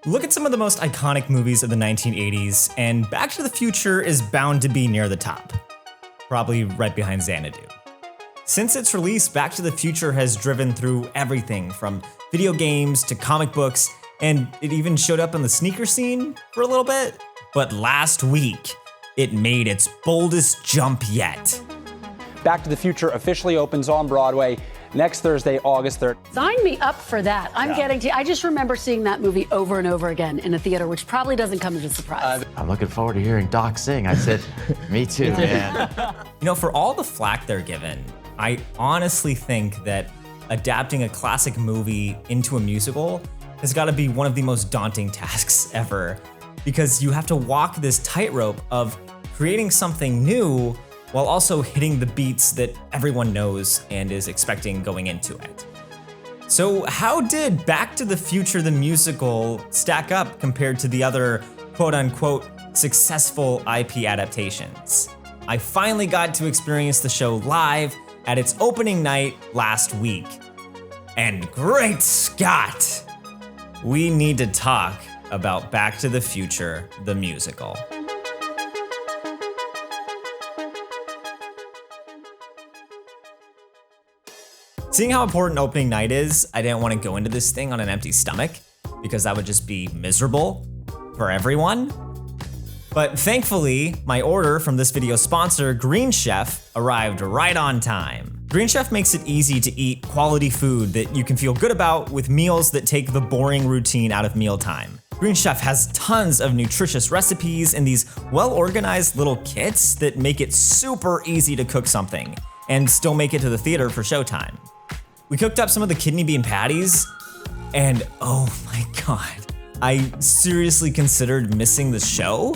Look at some of the most iconic movies of the 1980s, and Back to the Future is bound to be near the top. Probably right behind Xanadu. Since its release, Back to the Future has driven through everything from video games to comic books, and it even showed up in the sneaker scene for a little bit. But last week, it made its boldest jump yet. Back to the Future officially opens on Broadway next Thursday, August 3rd. Sign me up for that. I just remember seeing that movie over and over again in a theater, which probably doesn't come as a surprise. I'm looking forward to hearing Doc sing. I said, me too, man. You know, for all the flack they're given, I honestly think that adapting a classic movie into a musical has got to be one of the most daunting tasks ever, because you have to walk this tightrope of creating something new while also hitting the beats that everyone knows and is expecting going into it. So how did Back to the Future the musical stack up compared to the other quote-unquote successful IP adaptations? I finally got to experience the show live at its opening night last week. And great Scott! We need to talk about Back to the Future the musical. Seeing how important opening night is, I didn't want to go into this thing on an empty stomach because that would just be miserable for everyone. But thankfully, my order from this video's sponsor, Green Chef, arrived right on time. Green Chef makes it easy to eat quality food that you can feel good about with meals that take the boring routine out of mealtime. Green Chef has tons of nutritious recipes and these well-organized little kits that make it super easy to cook something and still make it to the theater for showtime. We cooked up some of the kidney bean patties, and oh my God, I seriously considered missing the show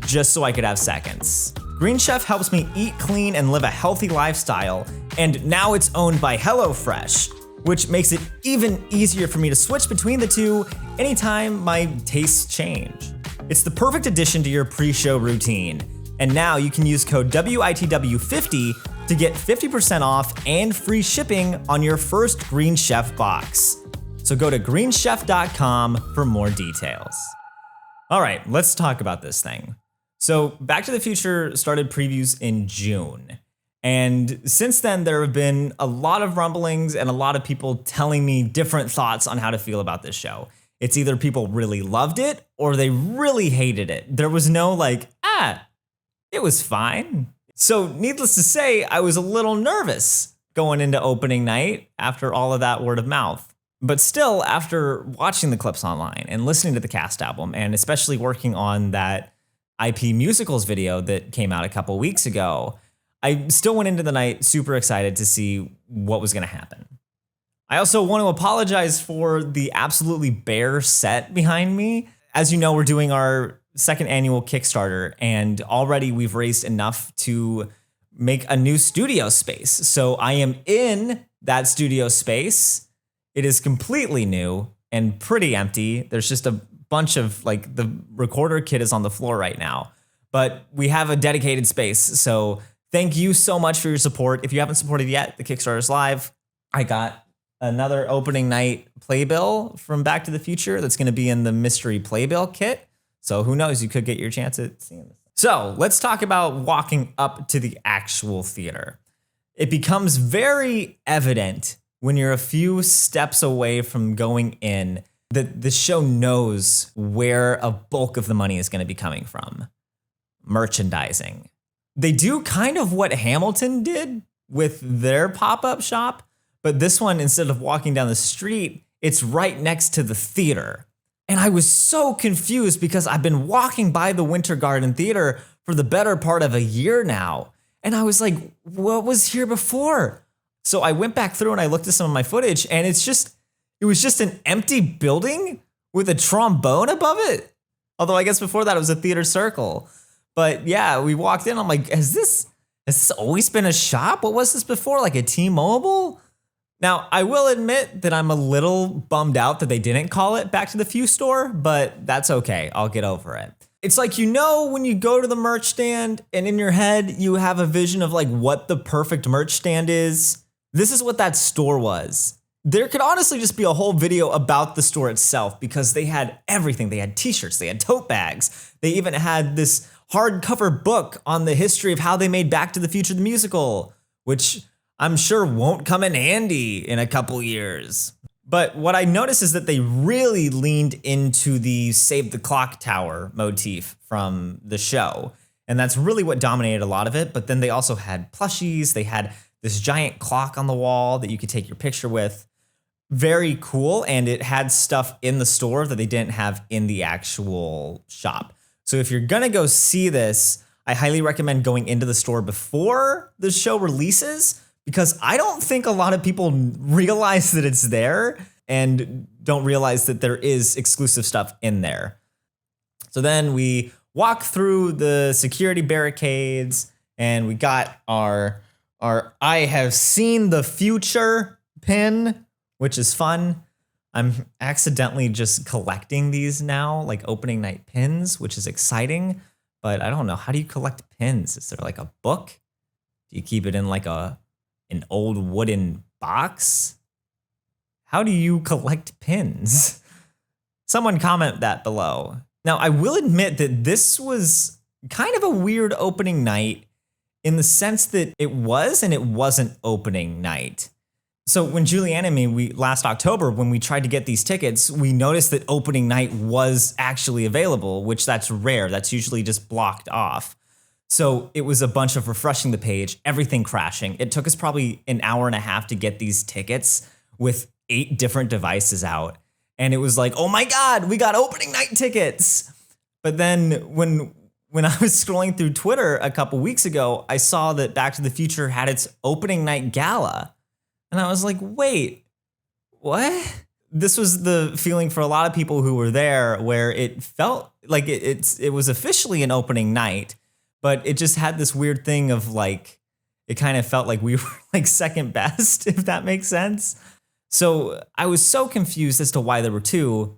just so I could have seconds. Green Chef helps me eat clean and live a healthy lifestyle, and now it's owned by HelloFresh, which makes it even easier for me to switch between the two anytime my tastes change. It's the perfect addition to your pre-show routine, and now you can use code WITW50 to get 50% off and free shipping on your first Green Chef box. So go to greenchef.com for more details. All right, let's talk about this thing. So Back to the Future started previews in June. And since then, there have been a lot of rumblings and a lot of people telling me different thoughts on how to feel about this show. It's either people really loved it or they really hated it. There was no it was fine. So needless to say, I was a little nervous going into opening night after all of that word of mouth. But still, after watching the clips online and listening to the cast album, and especially working on that IP musicals video that came out a couple weeks ago, I still went into the night super excited to see what was going to happen. I also want to apologize for the absolutely bare set behind me. As you know, we're doing our second annual Kickstarter, and already we've raised enough to make a new studio space. So I am in that studio space. It is completely new and pretty empty. There's just a bunch of the recorder kit is on the floor right now, but we have a dedicated space. So thank you so much for your support. If you haven't supported yet, the Kickstarter is live. I got another opening night playbill from Back to the Future that's going to be in the mystery playbill kit. So who knows, you could get your chance at seeing this. So let's talk about walking up to the actual theater. It becomes very evident when you're a few steps away from going in that the show knows where a bulk of the money is going to be coming from. Merchandising. They do kind of what Hamilton did with their pop-up shop, but this one, instead of walking down the street, it's right next to the theater. And I was so confused because I've been walking by the Winter Garden Theater for the better part of a year now. And I was like, what was here before? So I went back through and I looked at some of my footage, and it was just an empty building with a trombone above it. Although I guess before that it was a theater circle. But yeah, we walked in, I'm like, has this always been a shop? What was this before? Like a T-Mobile? Now, I will admit that I'm a little bummed out that they didn't call it Back to the Few store, but that's okay. I'll get over it. It's like, when you go to the merch stand and in your head, you have a vision of what the perfect merch stand is. This is what that store was. There could honestly just be a whole video about the store itself because they had everything. They had t-shirts, they had tote bags. They even had this hardcover book on the history of how they made Back to the Future the musical, which I'm sure won't come in handy in a couple years. But what I noticed is that they really leaned into the Save the Clock Tower motif from the show. And that's really what dominated a lot of it. But then they also had plushies. They had this giant clock on the wall that you could take your picture with. Very cool. And it had stuff in the store that they didn't have in the actual shop. So if you're going to go see this, I highly recommend going into the store before the show releases, because I don't think a lot of people realize that it's there and don't realize that there is exclusive stuff in there. So then we walk through the security barricades and we got our I have seen the future pin, which is fun. I'm accidentally just collecting these now, like opening night pins, which is exciting, but I don't know. How do you collect pins? Is there like a book? Do you keep it in like an old wooden box? How do you collect pins? Someone comment that below. Now, I will admit that this was kind of a weird opening night in the sense that it was and it wasn't opening night. So when Julianne and me, last October, when we tried to get these tickets, we noticed that opening night was actually available, which that's rare. That's usually just blocked off. So it was a bunch of refreshing the page, everything crashing. It took us probably an hour and a half to get these tickets with 8 different devices out. And it was like, oh my God, we got opening night tickets. But then when I was scrolling through Twitter a couple weeks ago, I saw that Back to the Future had its opening night gala. And I was like, wait, what? This was the feeling for a lot of people who were there, where it felt like it was officially an opening night, but it just had this weird thing of like, it kind of felt like we were like second best, if that makes sense. So I was so confused as to why there were 2.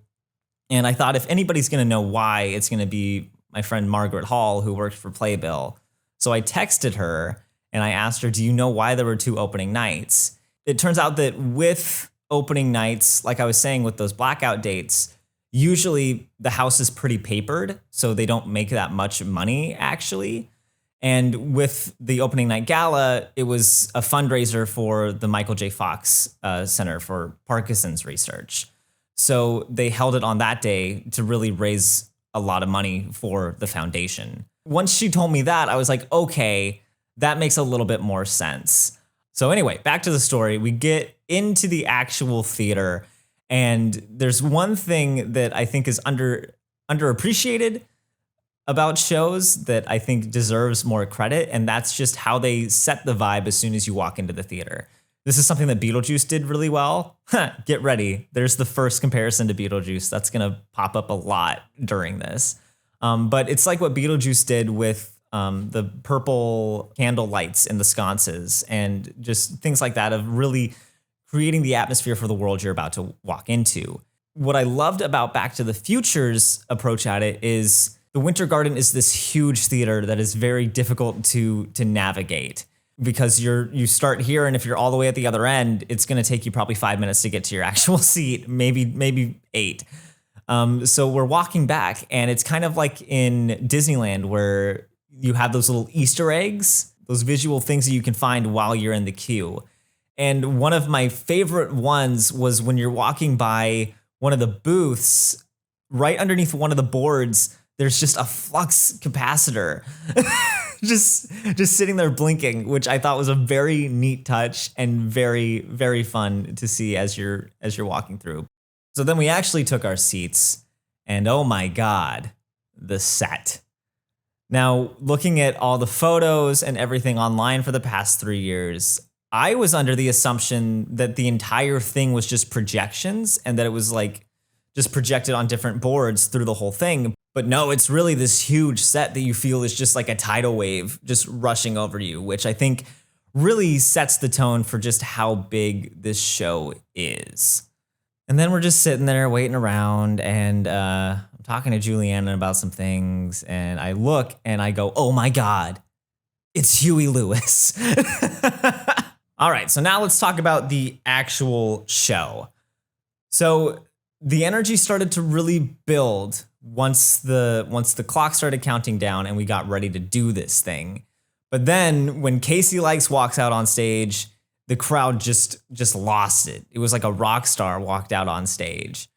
And I thought if anybody's going to know why, it's going to be my friend Margaret Hall, who worked for Playbill. So I texted her and I asked her, do you know why there were 2 opening nights? It turns out that with opening nights, like I was saying with those blackout dates, usually the house is pretty papered, so they don't make that much money actually. And with the opening night gala, it was a fundraiser for the Michael J. Fox Center for Parkinson's Research. So they held it on that day to really raise a lot of money for the foundation. Once she told me that, I was like, okay, that makes a little bit more sense. So anyway, back to the story. We get into the actual theater, and there's one thing that I think is underappreciated about shows that I think deserves more credit, and that's just how they set the vibe as soon as you walk into the theater. This is something that Beetlejuice did really well. Get ready. There's the first comparison to Beetlejuice. That's going to pop up a lot during this. But it's like what Beetlejuice did with the purple candle lights in the sconces and just things like that, of really creating the atmosphere for the world you're about to walk into. What I loved about Back to the Future's approach at it is the Winter Garden is this huge theater that is very difficult to navigate, because you start here, and if you're all the way at the other end, it's going to take you probably 5 minutes to get to your actual seat, maybe 8. So we're walking back, and it's kind of like in Disneyland where you have those little Easter eggs, those visual things that you can find while you're in the queue. And one of my favorite ones was when you're walking by one of the booths, right underneath one of the boards, there's just a flux capacitor just sitting there blinking, which I thought was a very neat touch and very, very fun to see as you're walking through. So then we actually took our seats, and oh my God, the set. Now, looking at all the photos and everything online for the past 3 years, I was under the assumption that the entire thing was just projections and that it was like just projected on different boards through the whole thing. But no, it's really this huge set that you feel is just like a tidal wave just rushing over you, which I think really sets the tone for just how big this show is. And then we're just sitting there waiting around, and I'm talking to Julianne about some things, and I look and I go, oh my God, it's Huey Lewis. All right, so now let's talk about the actual show. So the energy started to really build once the clock started counting down and we got ready to do this thing. But then when Casey Likes walks out on stage, the crowd just lost it. It was like a rock star walked out on stage.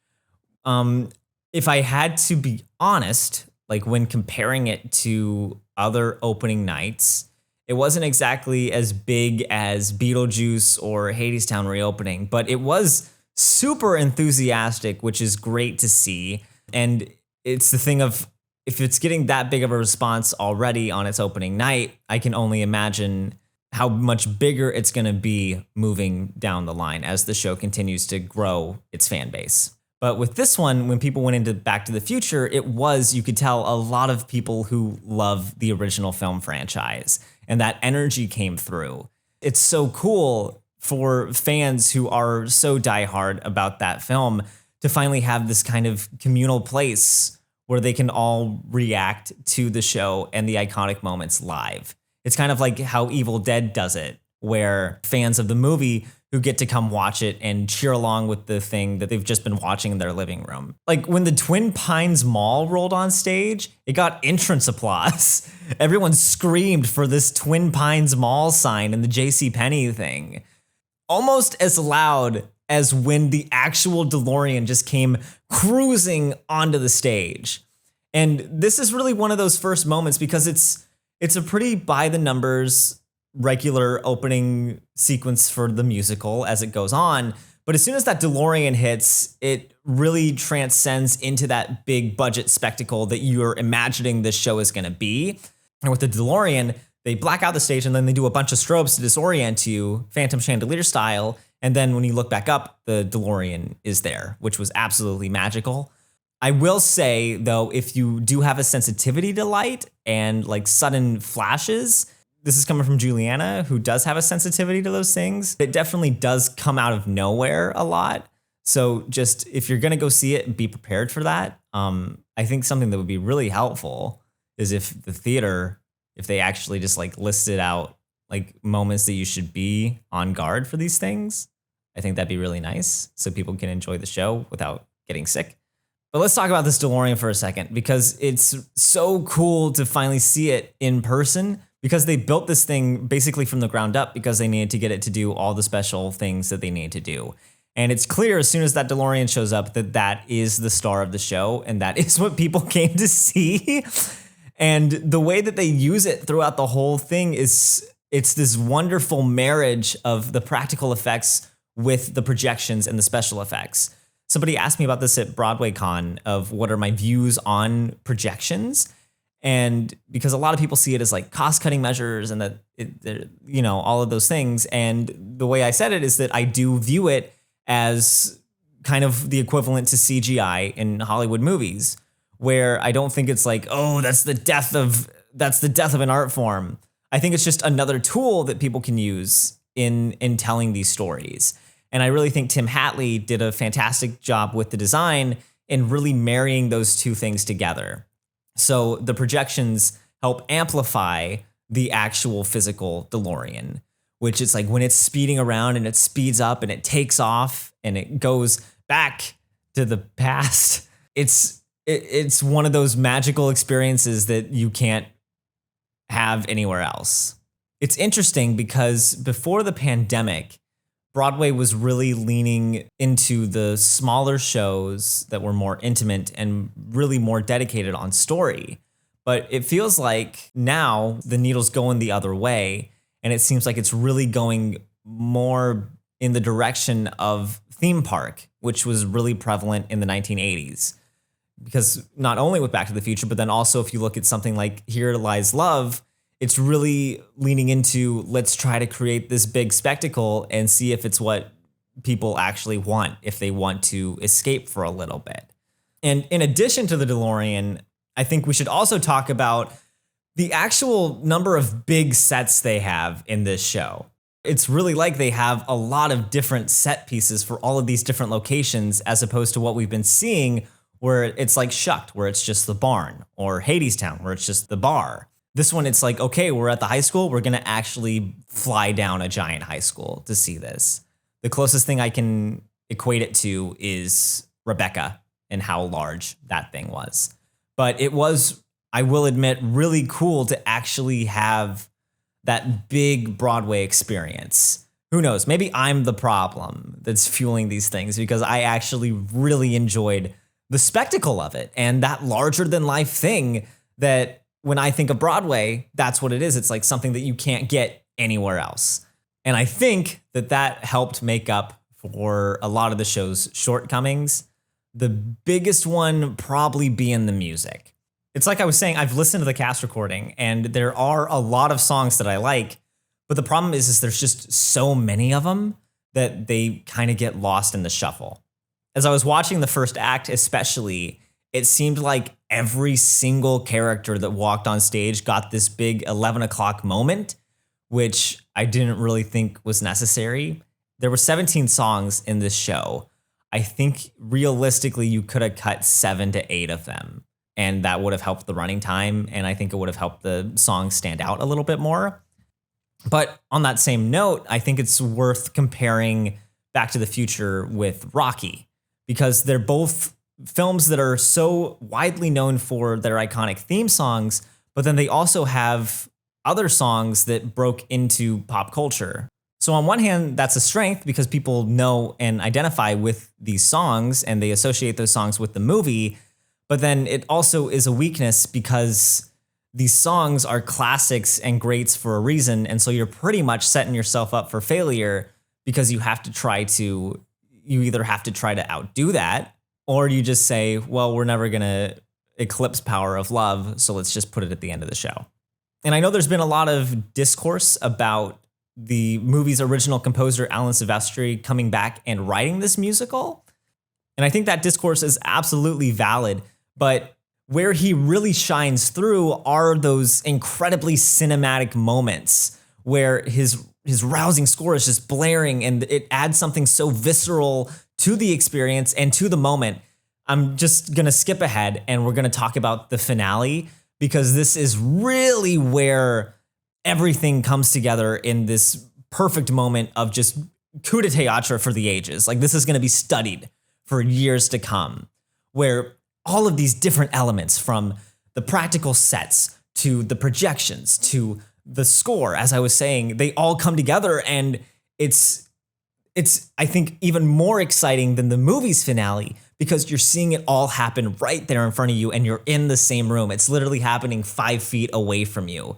If I had to be honest, like when comparing it to other opening nights, it wasn't exactly as big as Beetlejuice or Hadestown reopening, but it was super enthusiastic, which is great to see. And it's the thing of, if it's getting that big of a response already on its opening night, I can only imagine how much bigger it's going to be moving down the line as the show continues to grow its fan base. But with this one, when people went into Back to the Future, it was, you could tell, a lot of people who love the original film franchise, and that energy came through. It's so cool for fans who are so diehard about that film to finally have this kind of communal place where they can all react to the show and the iconic moments live. It's kind of like how Evil Dead does it, where fans of the movie who get to come watch it and cheer along with the thing that they've just been watching in their living room. Like when the Twin Pines Mall rolled on stage, it got entrance applause. Everyone screamed for this Twin Pines Mall sign and the JCPenney thing. Almost as loud as when the actual DeLorean just came cruising onto the stage. And this is really one of those first moments because it's a pretty by the numbers regular opening sequence for the musical as it goes on. But as soon as that DeLorean hits, it really transcends into that big budget spectacle that you're imagining this show is going to be. And with the DeLorean, they black out the stage and then they do a bunch of strobes to disorient you, Phantom Chandelier style. And then when you look back up, the DeLorean is there, which was absolutely magical. I will say, though, if you do have a sensitivity to light and like sudden flashes, this is coming from Juliana, who does have a sensitivity to those things. It definitely does come out of nowhere a lot. So just if you're going to go see it, be prepared for that. I think something that would be really helpful is if the theater, if they actually just like listed out like moments that you should be on guard for these things. I think that'd be really nice so people can enjoy the show without getting sick. But let's talk about this DeLorean for a second because it's so cool to finally see it in person. Because they built this thing basically from the ground up because they needed to get it to do all the special things that they need to do. And it's clear as soon as that DeLorean shows up that that is the star of the show and that is what people came to see. And the way that they use it throughout the whole thing is it's this wonderful marriage of the practical effects with the projections and the special effects. Somebody asked me about this at Broadway Con of what are my views on projections. And because a lot of people see it as like cost cutting measures and that, all of those things. And the way I said it is that I do view it as kind of the equivalent to CGI in Hollywood movies, where I don't think it's like, oh, that's the death of an art form. I think it's just another tool that people can use in telling these stories. And I really think Tim Hatley did a fantastic job with the design in really marrying those two things together. So the projections help amplify the actual physical DeLorean, which is like when it's speeding around and it speeds up and it takes off and it goes back to the past. It's one of those magical experiences that you can't have anywhere else. It's interesting because before the pandemic, Broadway was really leaning into the smaller shows that were more intimate and really more dedicated on story. But it feels like now the needle's going the other way, and it seems like it's really going more in the direction of theme park, which was really prevalent in the 1980s. Because not only with Back to the Future, but then also if you look at something like Here Lies Love, it's really leaning into let's try to create this big spectacle and see if it's what people actually want, if they want to escape for a little bit. And in addition to the DeLorean, I think we should also talk about the actual number of big sets they have in this show. It's really like they have a lot of different set pieces for all of these different locations as opposed to what we've been seeing where it's like Shucked, where it's just the barn, or Hadestown, where it's just the bar. This one, it's like, okay, we're at the high school. We're going to actually fly down a giant high school to see this. The closest thing I can equate it to is Rebecca and how large that thing was. But it was, I will admit, really cool to actually have that big Broadway experience. Who knows? Maybe I'm the problem that's fueling these things, because I actually really enjoyed the spectacle of it and that larger than life thing that when I think of Broadway, that's what it is. It's like something that you can't get anywhere else. And I think that that helped make up for a lot of the show's shortcomings. The biggest one probably being the music. It's like I was saying, I've listened to the cast recording and there are a lot of songs that I like, but the problem is there's just so many of them that they kind of get lost in the shuffle. As I was watching the first act especially, it seemed like every single character that walked on stage got this big 11 o'clock moment, which I didn't really think was necessary. There were 17 songs in this show. I think realistically you could have cut 7 to 8 of them, and that would have helped the running time, and I think it would have helped the songs stand out a little bit more. But on that same note, I think it's worth comparing Back to the Future with Rocky, because they're both films that are so widely known for their iconic theme songs, but then they also have other songs that broke into pop culture. So on one hand, that's a strength because people know and identify with these songs and they associate those songs with the movie. But then it also is a weakness because these songs are classics and greats for a reason. And so you're pretty much setting yourself up for failure because you either have to try to outdo that, or you just say, well, we're never going to eclipse Power of Love, so let's just put it at the end of the show. And I know there's been a lot of discourse about the movie's original composer, Alan Silvestri, coming back and writing this musical. And I think that discourse is absolutely valid, but where he really shines through are those incredibly cinematic moments where his rousing score is just blaring and it adds something so visceral to the experience and to the moment. I'm just going to skip ahead and we're going to talk about the finale, because this is really where everything comes together in this perfect moment of just coup de théâtre for the ages. Like, this is going to be studied for years to come, where all of these different elements, from the practical sets to the projections to the score, as I was saying, they all come together, and it's I think even more exciting than the movie's finale, because you're seeing it all happen right there in front of you and you're in the same room. It's literally happening 5 feet away from you.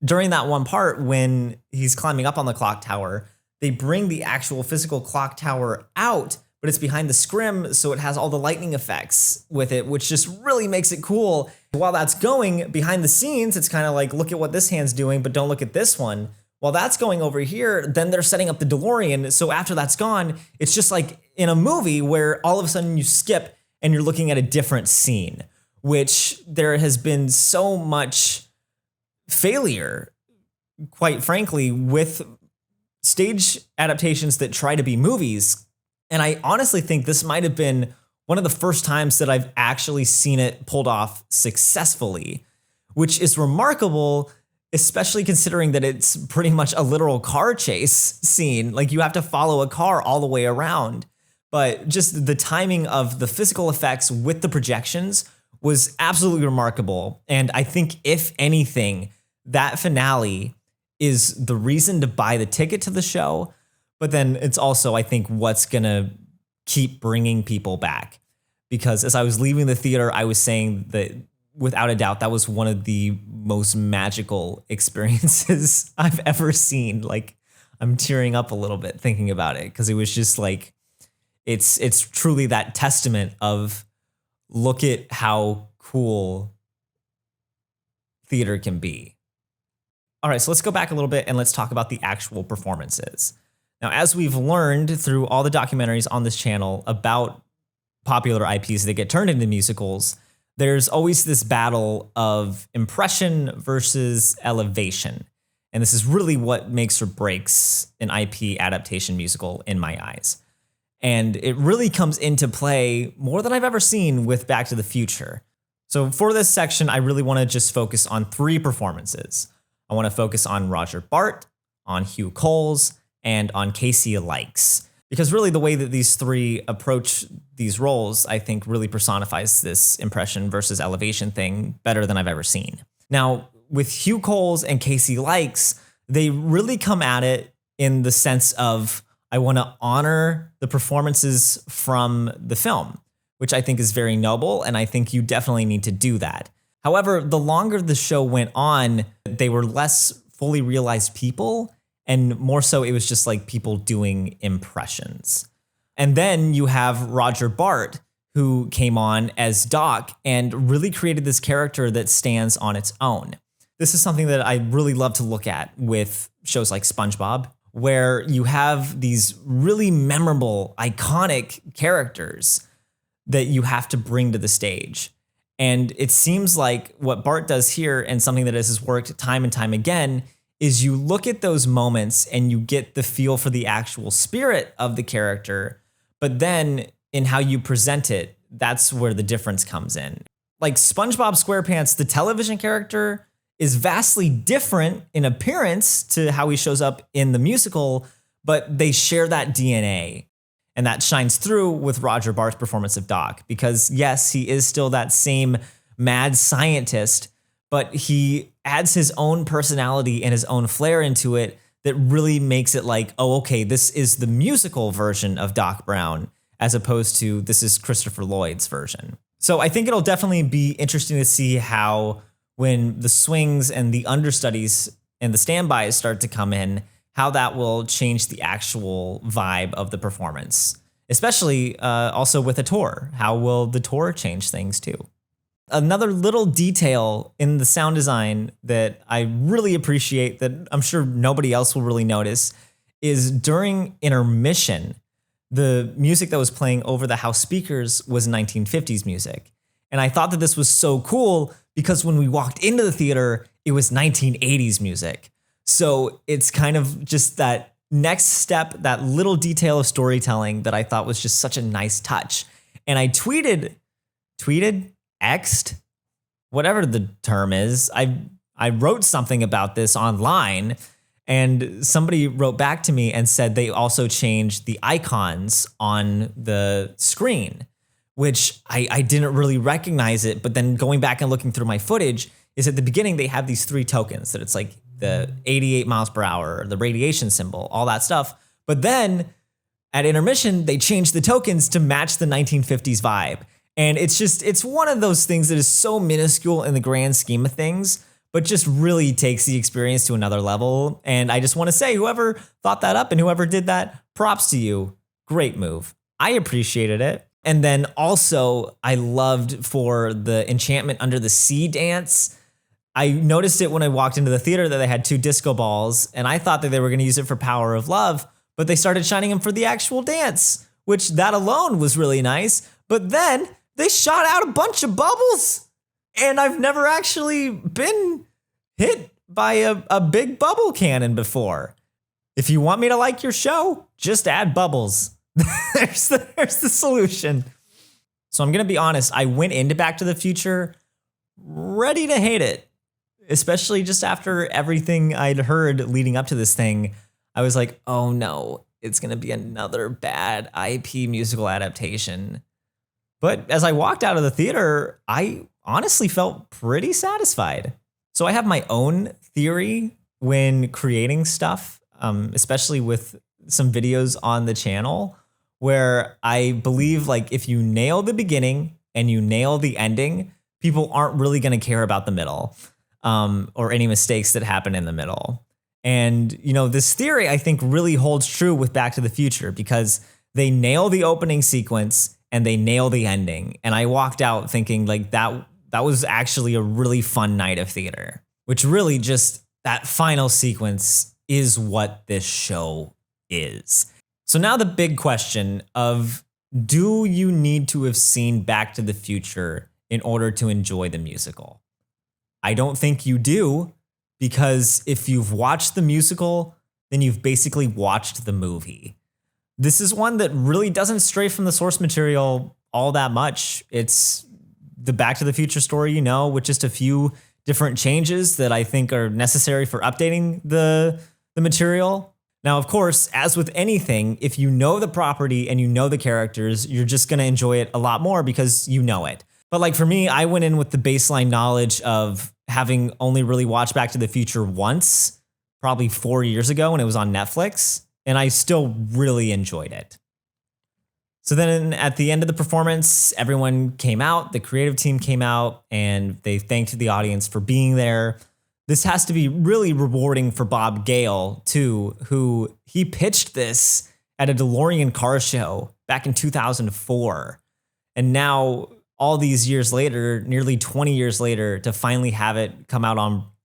During that one part when he's climbing up on the clock tower, they bring the actual physical clock tower out, but it's behind the scrim, so it has all the lightning effects with it, which just really makes it cool. While that's going behind the scenes, it's kind of like, look at what this hand's doing, but don't look at this one. While that's going over here, then they're setting up the DeLorean. So after that's gone, it's just like in a movie where all of a sudden you skip and you're looking at a different scene, which there has been so much failure, quite frankly, with stage adaptations that try to be movies. And I honestly think this might have been one of the first times that I've actually seen it pulled off successfully, which is remarkable, especially considering that it's pretty much a literal car chase scene. Like, you have to follow a car all the way around. But just the timing of the physical effects with the projections was absolutely remarkable. And I think, if anything, that finale is the reason to buy the ticket to the show. But then it's also, I think, what's going to keep bringing people back. Because as I was leaving the theater, I was saying that without a doubt, that was one of the most magical experiences I've ever seen. Like, I'm tearing up a little bit thinking about it, because it was just like, it's truly that testament of, look at how cool theater can be. All right, so let's go back a little bit and let's talk about the actual performances. Now, as we've learned through all the documentaries on this channel about popular IPs that get turned into musicals, there's always this battle of impression versus elevation. And this is really what makes or breaks an IP adaptation musical in my eyes. And it really comes into play more than I've ever seen with Back to the Future. So for this section, I really want to just focus on 3 performances. I want to focus on Roger Bart, on Hugh Coles, and on Casey Likes. Because really the way that these 3 approach these roles, I think really personifies this impression versus elevation thing better than I've ever seen. Now, with Hugh Coles and Casey Likes, they really come at it in the sense of, I want to honor the performances from the film, which I think is very noble, and I think you definitely need to do that. However, the longer the show went on, they were less fully realized people, and more so it was just like people doing impressions. And then you have Roger Bart, who came on as Doc and really created this character that stands on its own. This is something that I really love to look at with shows like SpongeBob, where you have these really memorable, iconic characters that you have to bring to the stage. And it seems like what Bart does here, and something that has worked time and time again, is you look at those moments and you get the feel for the actual spirit of the character, but then in how you present it, that's where the difference comes in. Like SpongeBob SquarePants, the television character, is vastly different in appearance to how he shows up in the musical, but they share that DNA. And that shines through with Roger Bart's performance of Doc, because yes, he is still that same mad scientist, but he adds his own personality and his own flair into it that really makes it like, oh, okay, this is the musical version of Doc Brown, as opposed to this is Christopher Lloyd's version. So I think it'll definitely be interesting to see how, when the swings and the understudies and the standbys start to come in, how that will change the actual vibe of the performance, especially also with a tour. How will the tour change things too? Another little detail in the sound design that I really appreciate, that I'm sure nobody else will really notice, is during intermission, the music that was playing over the house speakers was 1950s music. And I thought that this was so cool because when we walked into the theater, it was 1980s music. So it's kind of just that next step, that little detail of storytelling that I thought was just such a nice touch. And I tweeted, X'd, whatever the term is. I wrote something about this online, and somebody wrote back to me and said they also changed the icons on the screen, which I didn't really recognize it. But then going back and looking through my footage, is at the beginning they have these 3 tokens that it's like the 88 miles per hour, the radiation symbol, all that stuff. But then at intermission, they changed the tokens to match the 1950s vibe. And it's one of those things that is so minuscule in the grand scheme of things, but just really takes the experience to another level. And I just want to say, whoever thought that up and whoever did that, props to you. Great move. I appreciated it. And then also, I loved for the Enchantment Under the Sea dance. I noticed it when I walked into the theater that they had 2 disco balls, and I thought that they were going to use it for Power of Love, but they started shining them for the actual dance, which that alone was really nice. But then they shot out a bunch of bubbles, and I've never actually been hit by a big bubble cannon before. If you want me to like your show, just add bubbles. there's the solution. So I'm going to be honest, I went into Back to the Future ready to hate it. Especially just after everything I'd heard leading up to this thing, I was like, oh no, it's going to be another bad IP musical adaptation. But as I walked out of the theater, I honestly felt pretty satisfied. So I have my own theory when creating stuff, especially with some videos on the channel, where I believe like if you nail the beginning and you nail the ending, people aren't really going to care about the middle. Or any mistakes that happen in the middle. And, you know, this theory, I think, really holds true with Back to the Future because they nail the opening sequence and they nail the ending. And I walked out thinking like that was actually a really fun night of theater, which really just that final sequence is what this show is. So now the big question of, do you need to have seen Back to the Future in order to enjoy the musical? I don't think you do, because if you've watched the musical, then you've basically watched the movie. This is one that really doesn't stray from the source material all that much. It's the Back to the Future story you know, with just a few different changes that I think are necessary for updating the material. Now, of course, as with anything, if you know the property and you know the characters, you're just going to enjoy it a lot more because you know it. But like for me, I went in with the baseline knowledge of having only really watched Back to the Future once, probably 4 years ago when it was on Netflix, and I still really enjoyed it. So then at the end of the performance, everyone came out, the creative team came out, and they thanked the audience for being there. This has to be really rewarding for Bob Gale, too, who he pitched this at a DeLorean car show back in 2004. And now, all these years later, nearly 20 years later, to finally have it come out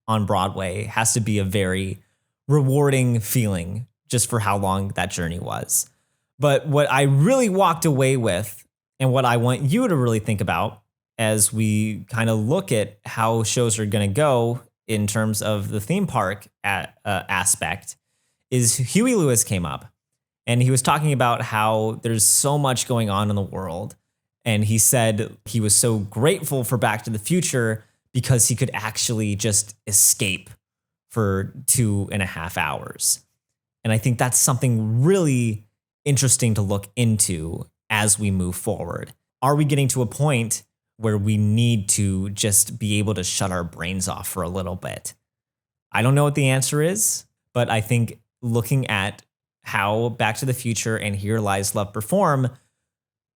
on Broadway has to be a very rewarding feeling just for how long that journey was. But what I really walked away with, and what I want you to really think about as we kind of look at how shows are going to go in terms of the theme park aspect, is Huey Lewis came up and he was talking about how there's so much going on in the world. And he said he was so grateful for Back to the Future because he could actually just escape for 2.5 hours. And I think that's something really interesting to look into as we move forward. Are we getting to a point where we need to just be able to shut our brains off for a little bit? I don't know what the answer is, but I think looking at how Back to the Future and Here Lies Love perform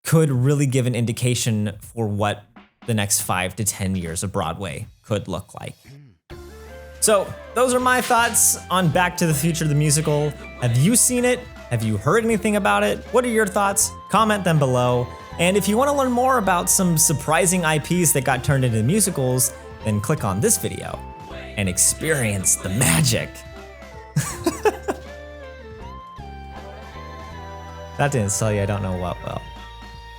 could really give an indication for what the next 5 to 10 years of Broadway could look like. So those are my thoughts on Back to the Future, the musical. Have you seen it? Have you heard anything about it? What are your thoughts? Comment them below. And if you want to learn more about some surprising IPs that got turned into musicals, then click on this video and experience the magic. That didn't sell you, I don't know what will.